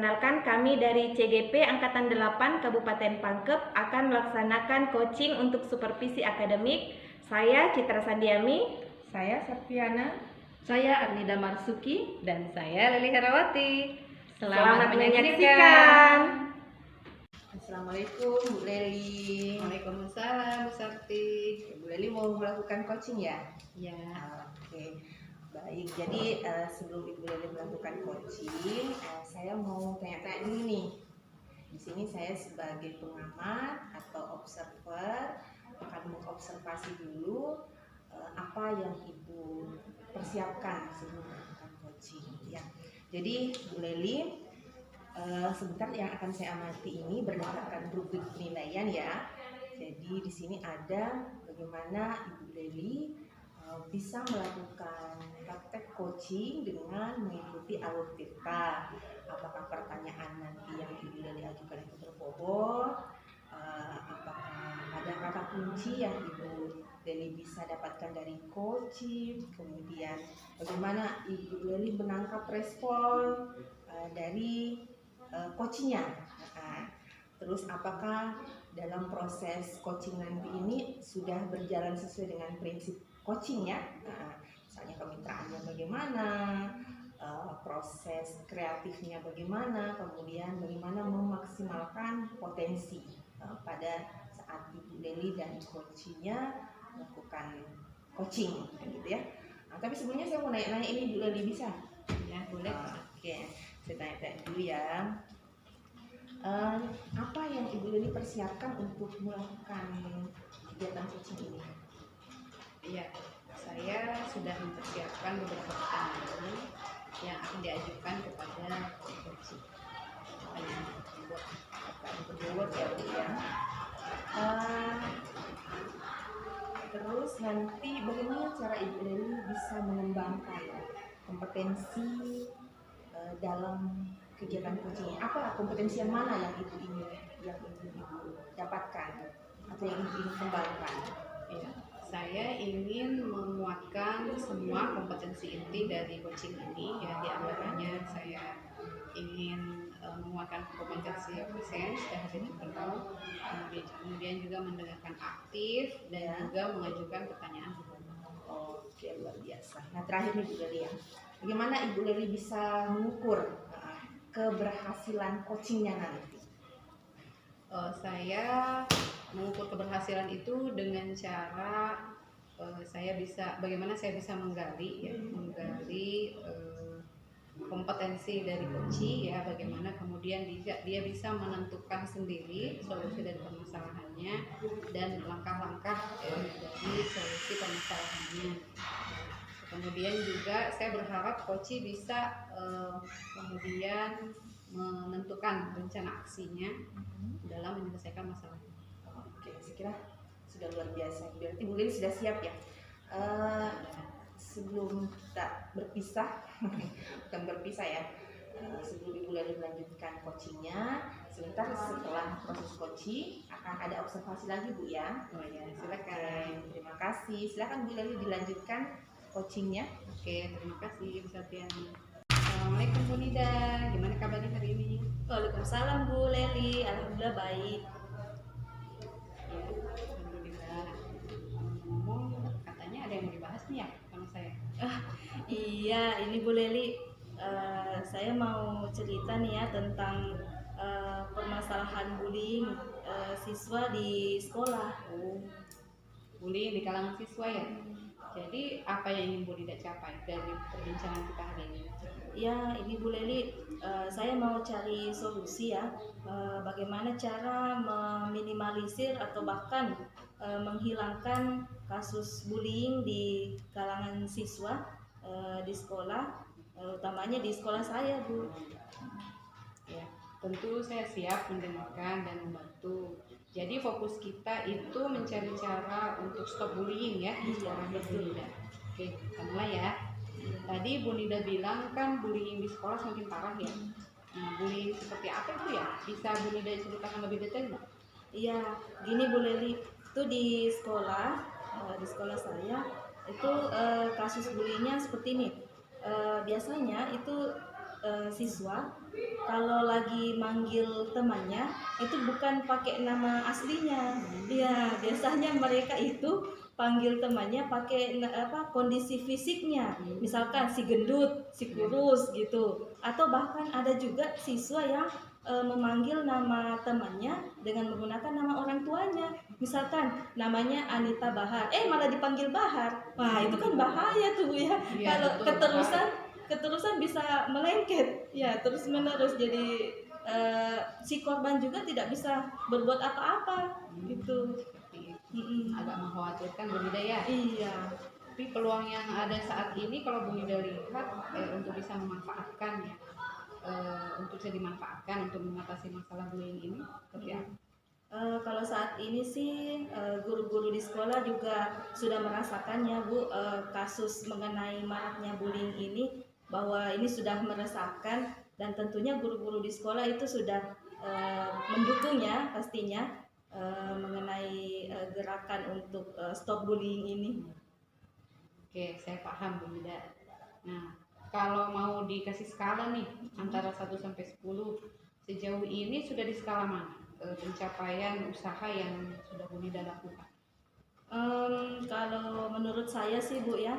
Perkenalkan, kami dari CGP Angkatan 8 Kabupaten Pangkep akan melaksanakan coaching untuk supervisi akademik. Saya Citra Sandiami. Saya Septiana. Saya Arnida Marsuki. Dan saya Lili Herawati. Selamat menyaksikan. Assalamualaikum Bu Leli. Waalaikumsalam Bu Sakti. Bu Leli mau melakukan coaching ya? Ya. Oke. Baik, jadi sebelum Ibu Leli melakukan coaching, saya mau tanya-tanya dulu nih. Di sini saya sebagai pengamat atau observer akan mengobservasi dulu apa yang Ibu persiapkan sebelum melakukan coaching. Ya. Jadi Bu Leli, sebentar yang akan saya amati ini berdasarkan rubrik penilaian ya. Jadi di sini ada bagaimana Ibu Leli bisa melakukan praktek coaching dengan mengikuti alur tirta. Apakah pertanyaan nanti yang Ibu Leli ajukan itu terbobot? Apakah ada kata kunci yang Ibu Leli bisa dapatkan dari coaching? Kemudian bagaimana Ibu Leli menangkap respon dari coachingnya? Terus apakah dalam proses coaching nanti ini sudah berjalan sesuai dengan prinsip coaching ya, misalnya kemitraannya bagaimana, proses kreatifnya bagaimana, kemudian bagaimana memaksimalkan potensi pada saat Ibu Leli dan coachingnya melakukan coaching, gitu ya. Tapi sebelumnya saya mau nanya-nanya ini Bu Leli bisa? Ya, boleh. Oke, saya tanya-tanya dulu ya. Apa yang Ibu Leli persiapkan untuk melakukan kegiatan coaching ini? Iya, saya sudah mempersiapkan beberapa pertanyaan yang akan diajukan kepada coach. Yang Berdua ya. Terus nanti bagaimana cara Ibu Leli bisa mengembangkan kompetensi dalam kegiatan coaching? Apa kompetensi yang mana yang Ibu dapatkan atau yang Ibu ingin kembangkan? Iya, saya ingin menguatkan semua kompetensi inti dari coaching ini. Ya, di antaranya saya ingin menguatkan kompetensi presence dan entrepreneur, kemudian juga mendengarkan aktif dan juga mengajukan pertanyaan. Oke, luar biasa. Nah, terakhir nih Bu Leli ya, bagaimana Ibu Leli bisa mengukur keberhasilan coachingnya nanti? Saya mengukur keberhasilan itu dengan cara bagaimana saya bisa menggali kompetensi dari coach ya, bagaimana kemudian dia bisa menentukan sendiri solusi dari permasalahannya dan langkah-langkah dari solusi permasalahannya. Kemudian juga saya berharap coach bisa kemudian menentukan rencana aksinya dalam menyelesaikan masalah. Oke, saya kira sudah luar biasa. Berarti Bu Leli sudah siap ya. Sebelum kita berpisah, bukan berpisah ya. Sebelum Ibu Leli melanjutkan coachingnya, sebentar setelah proses coaching akan ada observasi lagi Bu ya. Oh ya, silakan. Terima kasih. Silakan Bu Leli dilanjutkan coachingnya. Oke, terima kasih Bu Sapiani. Assalamualaikum Bu Nida, gimana kabarnya hari ini? Waalaikumsalam Bu Leli, alhamdulillah baik. Ya, alhamdulillah. Ngomong katanya ada yang mau dibahas nih ya sama saya. Iya, ini Bu Leli, saya mau cerita nih ya tentang permasalahan bullying siswa di sekolah. Bullying di kalangan siswa ya. Jadi apa yang ingin Bu Nida capai dari perbincangan kita hari ini? Ya, ini Bu Leli, saya mau cari solusi ya, bagaimana cara meminimalisir atau bahkan menghilangkan kasus bullying di kalangan siswa di sekolah, utamanya di sekolah saya Bu. Ya, tentu saya siap mendengarkan dan membantu. Jadi fokus kita itu mencari cara untuk stop bullying ya di sekolah Bu Nida. Oke, kita mulai ya. Tadi Bu Nida bilang kan bullying di sekolah semakin parah ya. Nah, bullying seperti apa itu ya? Bisa Bu Nida ceritakan lebih detail nggak? Iya, gini Bu Leli, itu di sekolah saya itu kasus bullyingnya seperti ini. Biasanya itu siswa kalau lagi manggil temannya itu bukan pakai nama aslinya. Ya, biasanya mereka itu panggil temannya pakai kondisi fisiknya. Misalkan si gendut, si kurus gitu. Atau bahkan ada juga siswa yang memanggil nama temannya dengan menggunakan nama orang tuanya. Misalkan namanya Anita Bahar, malah dipanggil Bahar. Wah, itu kan bahaya tuh Bu ya. Iya, Kalau betul, keterusan bisa melengket ya terus menerus, jadi si korban juga tidak bisa berbuat apa-apa gitu. Seperti itu. Mm-mm. Agak mengkhawatirkan Bu Nida ya. Iya. Tapi peluang yang ada saat ini kalau Bu Nida lihat untuk bisa memanfaatkan ya, untuk bisa dimanfaatkan untuk mengatasi masalah bullying ini seperti apa? Kalau saat ini sih guru-guru di sekolah juga sudah merasakannya Bu, kasus mengenai maraknya bullying ini, bahwa ini sudah meresahkan, dan tentunya guru-guru di sekolah itu sudah mendukungnya pastinya mengenai gerakan untuk stop bullying ini. Oke, saya paham Bu Nida. Nah, kalau mau dikasih skala nih antara 1 sampai 10, sejauh ini sudah di skala mana pencapaian usaha yang sudah Bu Nida lakukan? Kalau menurut saya sih Bu ya,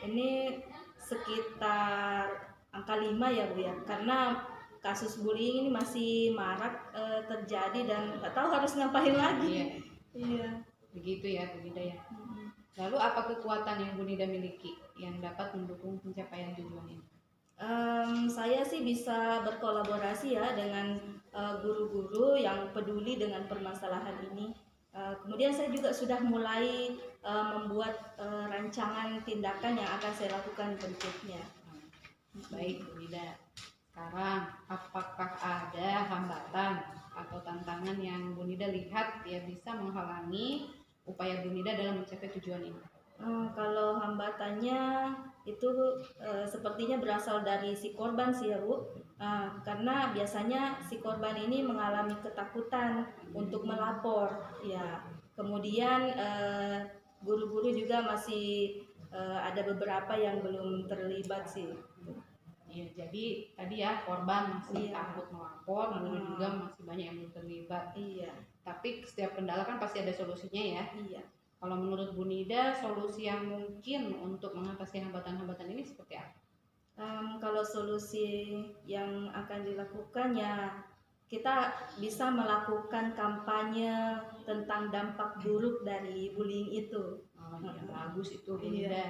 ini sekitar angka 5 ya Bu ya, karena kasus bullying ini masih marak terjadi dan nggak tahu harus ngapain lagi. Iya, Iya. begitu ya Bu Nida ya. Lalu apa kekuatan yang Bu Nida miliki yang dapat mendukung pencapaian tujuan ini? Saya sih bisa berkolaborasi ya dengan guru-guru yang peduli dengan permasalahan ini. Kemudian saya juga sudah mulai membuat rancangan tindakan yang akan saya lakukan berikutnya. Baik Bu Nida. Sekarang apakah ada hambatan atau tantangan yang Bu Nida lihat yang bisa menghalangi upaya Bu Nida dalam mencapai tujuan ini? Kalau hambatannya itu sepertinya berasal dari si korban sih ya Bu, karena biasanya si korban ini mengalami ketakutan untuk melapor ya. Kemudian guru-guru juga masih ada beberapa yang belum terlibat sih. Iya, jadi tadi ya korban masih Iya. takut melapor, lalu juga masih banyak yang belum terlibat. Iya. Tapi setiap kendala kan pasti ada solusinya ya. Iya. Kalau menurut Bu Nida, solusi yang mungkin untuk mengatasi hambatan-hambatan ini seperti apa? Kalau solusi yang akan dilakukan ya, kita bisa melakukan kampanye tentang dampak buruk dari bullying itu. Oh, iya, bagus itu Bu Iya. Nida.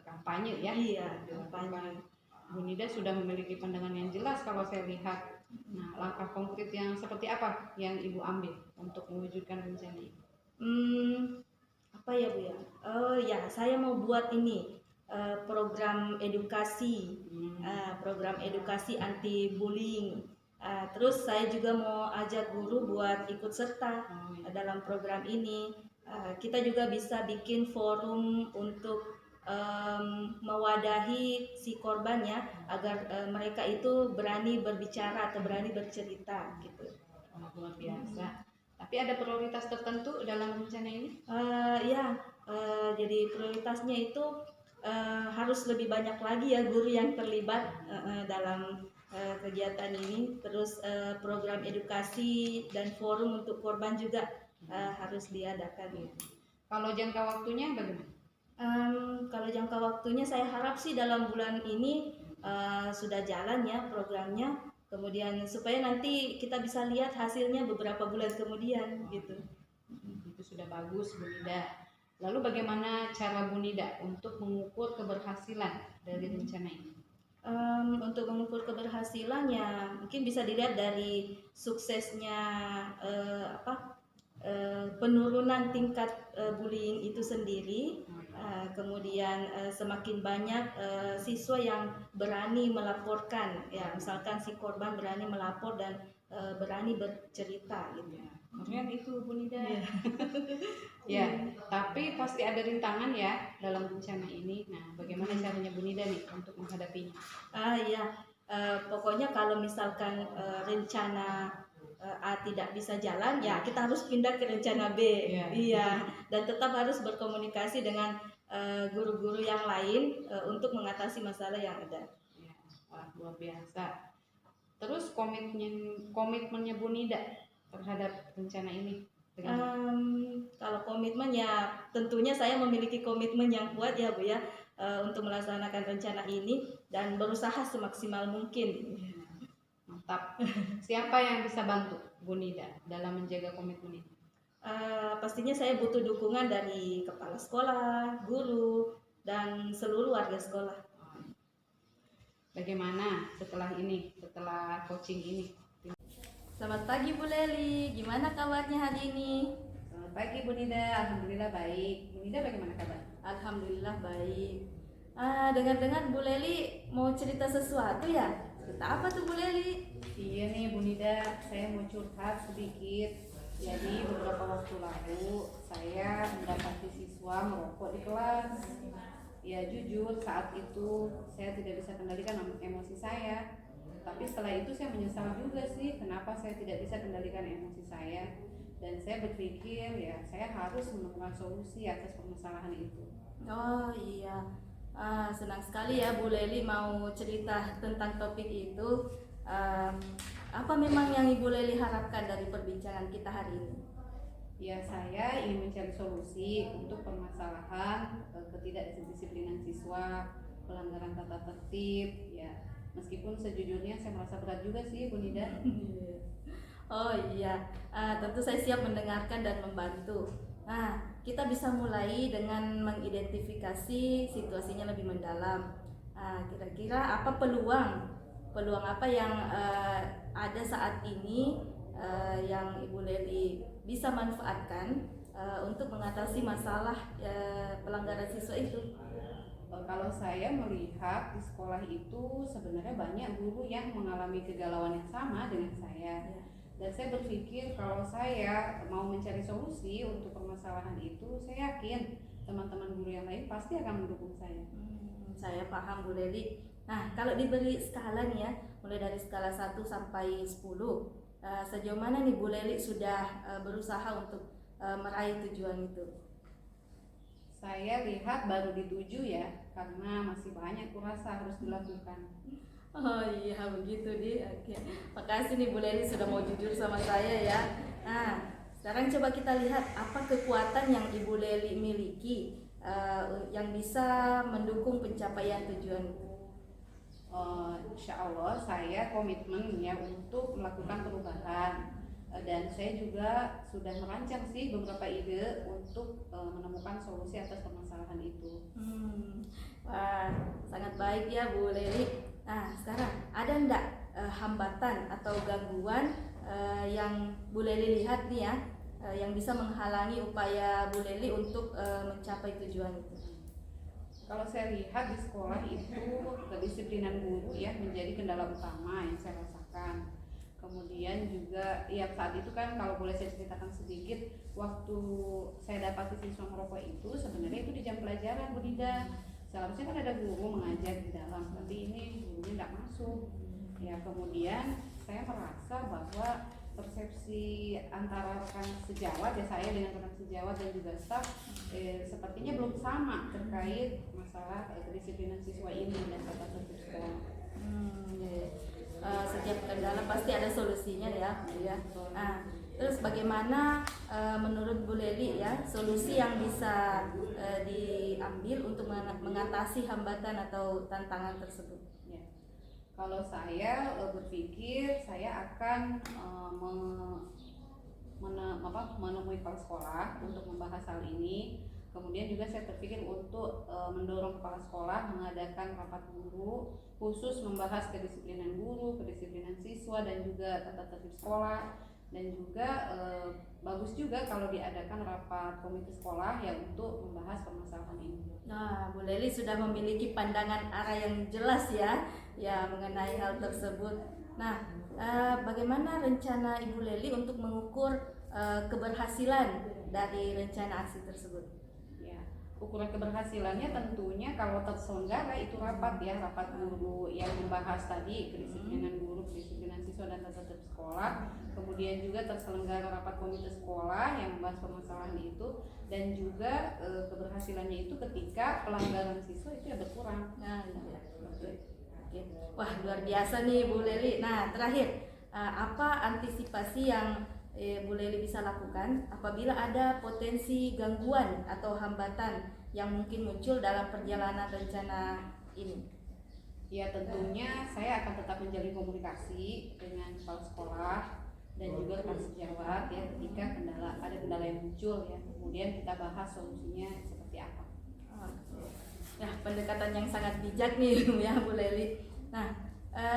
Kampanye ya. Iya, Dilakukan. kampanye. Bu Nida sudah memiliki pandangan yang jelas kalau saya lihat. Nah, langkah konkret yang seperti apa yang Ibu ambil untuk mewujudkan rencana ini? Apa ya Bu ya? Oh ya, saya mau buat ini program edukasi, program edukasi anti bullying. Terus saya juga mau ajak guru buat ikut serta dalam program ini. Kita juga bisa bikin forum untuk mewadahi si korbannya agar mereka itu berani berbicara atau berani bercerita gitu. Luar biasa. Tapi ada prioritas tertentu dalam rencana ini? Jadi prioritasnya itu harus lebih banyak lagi ya guru yang terlibat dalam kegiatan ini. Terus program edukasi dan forum untuk korban juga harus diadakan. Kalau jangka waktunya bagaimana? Kalau jangka waktunya saya harap sih dalam bulan ini sudah jalan ya programnya. Kemudian supaya nanti kita bisa lihat hasilnya beberapa bulan kemudian gitu. Itu sudah bagus Bu Nida. Lalu bagaimana cara Bu Nida untuk mengukur keberhasilan dari rencana ini? Untuk mengukur keberhasilannya mungkin bisa dilihat dari suksesnya penurunan tingkat bullying itu sendiri. Kemudian semakin banyak siswa yang berani melaporkan ya, misalkan si korban berani melapor dan berani bercerita gitu. Keren itu Bu Nida. Iya. Ya, tapi pasti ada rintangan ya dalam rencana ini. Nah, bagaimana caranya Bu Nida nih untuk menghadapinya? Pokoknya kalau misalkan rencana A tidak bisa jalan, ya kita harus pindah ke rencana B. Iya. Dan tetap harus berkomunikasi dengan guru-guru yang lain untuk mengatasi masalah yang ada. Ya, luar biasa. Terus komitmennya Bu Nida terhadap rencana ini? Kalau komitmen ya tentunya saya memiliki komitmen yang kuat ya Bu ya, untuk melaksanakan rencana ini dan berusaha semaksimal mungkin. Mantap. Siapa yang bisa bantu Bu Nida dalam menjaga komitmen ini? Pastinya saya butuh dukungan dari kepala sekolah, guru, dan seluruh warga sekolah. Bagaimana setelah coaching ini? Selamat pagi Bu Leli, gimana kabarnya hari ini? Selamat pagi Bu Nida, alhamdulillah baik. Bu Nida bagaimana kabar? Alhamdulillah baik. Dengar-dengar Bu Leli mau cerita sesuatu ya? Cerita apa tuh Bu Leli? Iya nih Bu Nida, saya mau curhat sedikit. Jadi beberapa waktu lalu saya mendapati siswa merokok di kelas. Ya jujur saat itu saya tidak bisa kendalikan emosi saya. Tapi setelah itu saya menyesal juga sih kenapa saya tidak bisa kendalikan emosi saya. Dan saya berpikir ya saya harus menemukan solusi atas permasalahan itu. Oh iya, senang sekali ya Bu Leli mau cerita tentang topik itu. Apa memang yang Ibu Leli harapkan dari perbincangan kita hari ini? Ya, saya ingin mencari solusi untuk permasalahan ketidakdisiplinan siswa, pelanggaran tata tertib. Ya, meskipun sejujurnya saya merasa berat juga sih, Bu Nida. Oh iya, tentu saya siap mendengarkan dan membantu. Nah, kita bisa mulai dengan mengidentifikasi situasinya lebih mendalam. Kira-kira apa peluang apa yang ada saat ini yang Ibu Leli bisa manfaatkan untuk mengatasi masalah pelanggaran siswa itu? Kalau saya melihat di sekolah itu sebenarnya banyak guru yang mengalami kegalauan yang sama dengan saya. Dan saya berpikir kalau saya mau mencari solusi untuk permasalahan itu, saya yakin teman-teman guru yang lain pasti akan mendukung saya. Saya paham Bu Leli. Nah, kalau diberi skala nih ya, mulai dari skala 1 sampai 10, sejauh mana nih Bu Leli sudah berusaha untuk meraih tujuan itu? Saya lihat baru di 7 ya, karena masih banyak kurasa harus dilakukan. Oh iya begitu di. Oke. Makasih nih Bu Leli sudah mau jujur sama saya ya. Nah, sekarang coba kita lihat apa kekuatan yang Ibu Leli miliki yang bisa mendukung pencapaian tujuan itu. Insya Allah saya komitmen ya untuk melakukan perubahan dan saya juga sudah merancang sih beberapa ide untuk menemukan solusi atas permasalahan itu. Wah, sangat baik ya Bu Leli. Nah, sekarang ada enggak hambatan atau gangguan yang Bu Leli lihat nih ya, yang bisa menghalangi upaya Bu Leli untuk mencapai tujuan itu? Kalau saya lihat di sekolah itu kedisiplinan guru ya menjadi kendala utama yang saya rasakan. Kemudian juga ya saat itu kan kalau boleh saya ceritakan sedikit, waktu saya dapati siswa merokok itu sebenarnya itu di jam pelajaran Bu Nida. Seharusnya kan ada guru mengajar di dalam, tapi ini gurunya tidak masuk. Ya kemudian saya merasa bahwa persepsi antara rekan sejawat ya saya dengan rekan sejawat dan juga staf sepertinya belum sama terkait masalah kedisiplinan siswa ini dan tata tertib sekolah. Setiap kendala pasti ada solusinya ya, Bu ya. Nah, terus bagaimana menurut Bu Leli ya solusi yang bisa diambil untuk mengatasi hambatan atau tantangan tersebut? Ya. Kalau saya berpikir saya akan menemui kepala sekolah untuk membahas hal ini. Kemudian juga saya terpikir untuk mendorong kepala sekolah mengadakan rapat guru khusus membahas kedisiplinan guru, kedisiplinan siswa dan juga tata tertib sekolah. Dan juga bagus juga kalau diadakan rapat komite sekolah yang untuk membahas permasalahan ini. Nah, Bu Leli sudah memiliki pandangan arah yang jelas ya mengenai hal tersebut. Nah, bagaimana rencana Ibu Leli untuk mengukur keberhasilan dari rencana aksi tersebut? Ukuran keberhasilannya tentunya kalau terselenggara itu rapat guru yang membahas tadi kedisiplinan guru, kedisiplinan siswa dan tata tertib sekolah. Kemudian juga terselenggara rapat komite sekolah yang membahas permasalahan itu dan juga keberhasilannya itu ketika pelanggaran siswa itu ya berkurang. Oke. Wah, luar biasa nih Bu Leli. Nah, terakhir, apa antisipasi yang Bu Leli bisa lakukan apabila ada potensi gangguan atau hambatan yang mungkin muncul dalam perjalanan rencana ini? Ya, tentunya saya akan tetap menjalin komunikasi dengan kepala sekolah dan juga rekan sejawat ya ketika ada kendala yang muncul ya. Kemudian kita bahas solusinya seperti apa. Nah, pendekatan yang sangat bijak nih ya Bu Leli. Nah,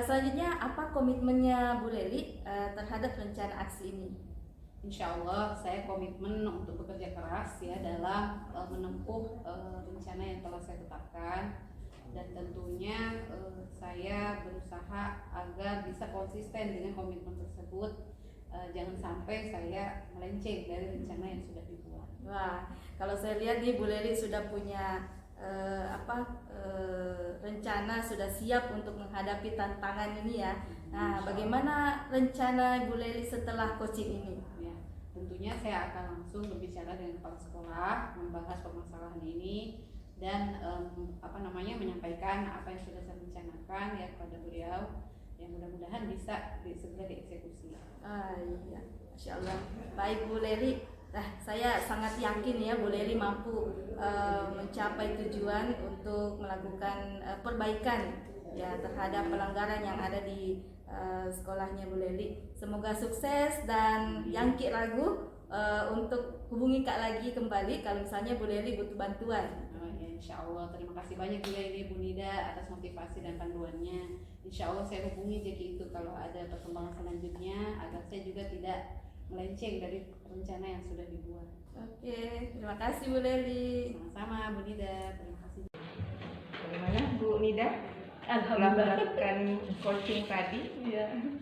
selanjutnya apa komitmennya Bu Leli terhadap rencana aksi ini? Insya Allah saya komitmen untuk bekerja keras ya dalam menempuh rencana yang telah saya tetapkan, dan tentunya saya berusaha agar bisa konsisten dengan komitmen tersebut. Jangan sampai saya melenceng dari rencana yang sudah dibuat. Wah, kalau saya lihat nih Bu Leli sudah punya rencana, sudah siap untuk menghadapi tantangan ini ya. Nah, bagaimana rencana Bu Leli setelah coaching ini? Ya, tentunya saya akan langsung berbicara dengan kepala sekolah, membahas permasalahan ini dan menyampaikan apa yang sudah saya rencanakan ya kepada beliau, yang mudah-mudahan bisa segera dieksekusi. Iya, Masya Allah. Baik Bu Leli. Nah, saya sangat yakin ya Bu Leli mampu mencapai tujuan untuk melakukan perbaikan ya terhadap pelanggaran yang ada di sekolahnya Bu Leli. Semoga sukses dan yang ki ragu untuk hubungi Kak lagi kembali kalau misalnya Bu Leli butuh bantuan. Ya, insya Allah. Terima kasih banyak juga ini Bu Nida atas motivasi dan panduannya. Insya Allah saya hubungi jika itu kalau ada perkembangan selanjutnya agar saya juga tidak melenceng dari rencana yang sudah dibuat. Oke, terima kasih Bu Leli. Sama-sama Bu Nida, terima kasih. Bagaimana Bu Nida? Setelah melakukan coaching tadi,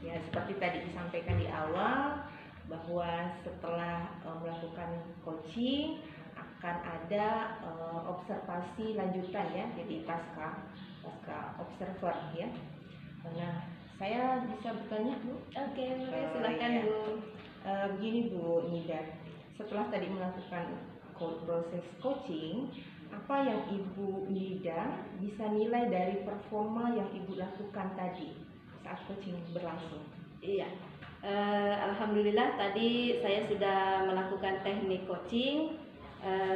ya seperti tadi disampaikan di awal bahwa setelah melakukan coaching akan ada observasi lanjutan ya, jadi pasca observer ya. Nah, saya bisa bertanya Bu? Oke, silakan Bu. Begini Bu Nida, setelah tadi melakukan proses coaching, apa yang Ibu Nida bisa nilai dari performa yang Ibu lakukan tadi saat coaching berlangsung? Iya, alhamdulillah tadi saya sudah melakukan teknik coaching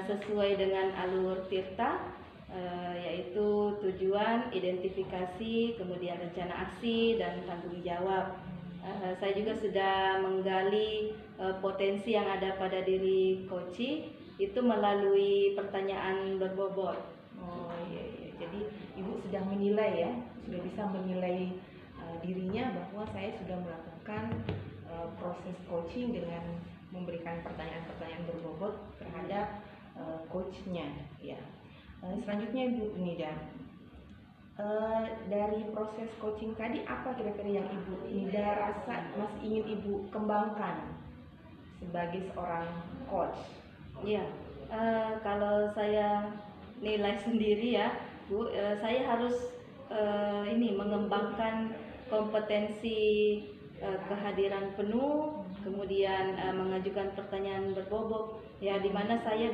sesuai dengan alur Tirta, yaitu tujuan, identifikasi, kemudian rencana aksi, dan tanggung jawab. Saya juga sudah menggali potensi yang ada pada diri coaching itu melalui pertanyaan berbobot. Oh iya. Jadi Ibu sudah menilai ya, sudah bisa menilai dirinya bahwa saya sudah melakukan proses coaching dengan memberikan pertanyaan-pertanyaan berbobot terhadap coachnya ya. Selanjutnya Ibu Nida, dari proses coaching tadi apa kira-kira yang Ibu Nida rasa masih ingin Ibu kembangkan sebagai seorang coach? Iya, kalau saya nilai sendiri ya Bu, saya harus mengembangkan kompetensi kehadiran penuh, kemudian mengajukan pertanyaan berbobot ya, di mana saya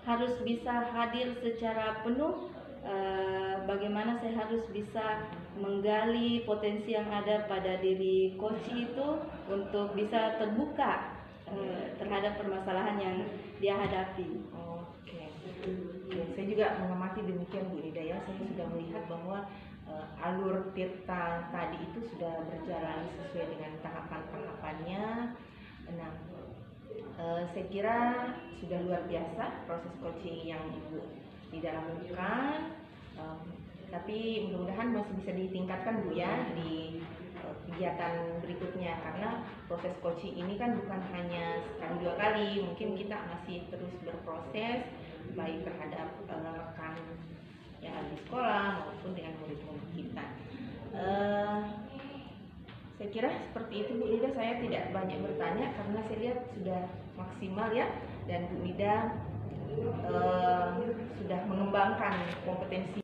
harus bisa hadir secara penuh. Bagaimana saya harus bisa menggali potensi yang ada pada diri coach itu untuk bisa terbuka terhadap permasalahan yang dia hadapi. Oke. Ya, saya juga mengamati demikian Bu Nida ya. Saya sudah melihat bahwa alur Tirta tadi itu sudah berjalan sesuai dengan tahapan-tahapannya. Nah, saya kira sudah luar biasa proses coaching yang Ibu Nida lakukan, tapi mudah-mudahan masih bisa ditingkatkan Bu ya di kegiatan berikutnya, karena proses coaching ini kan bukan hanya sekali dua kali, mungkin kita masih terus berproses baik terhadap rekan yang ada di sekolah maupun dengan murid-murid kita. Saya kira seperti itu Bu Nida, saya tidak banyak bertanya karena saya lihat sudah maksimal ya, dan Bu Nida sudah mengembangkan kompetensi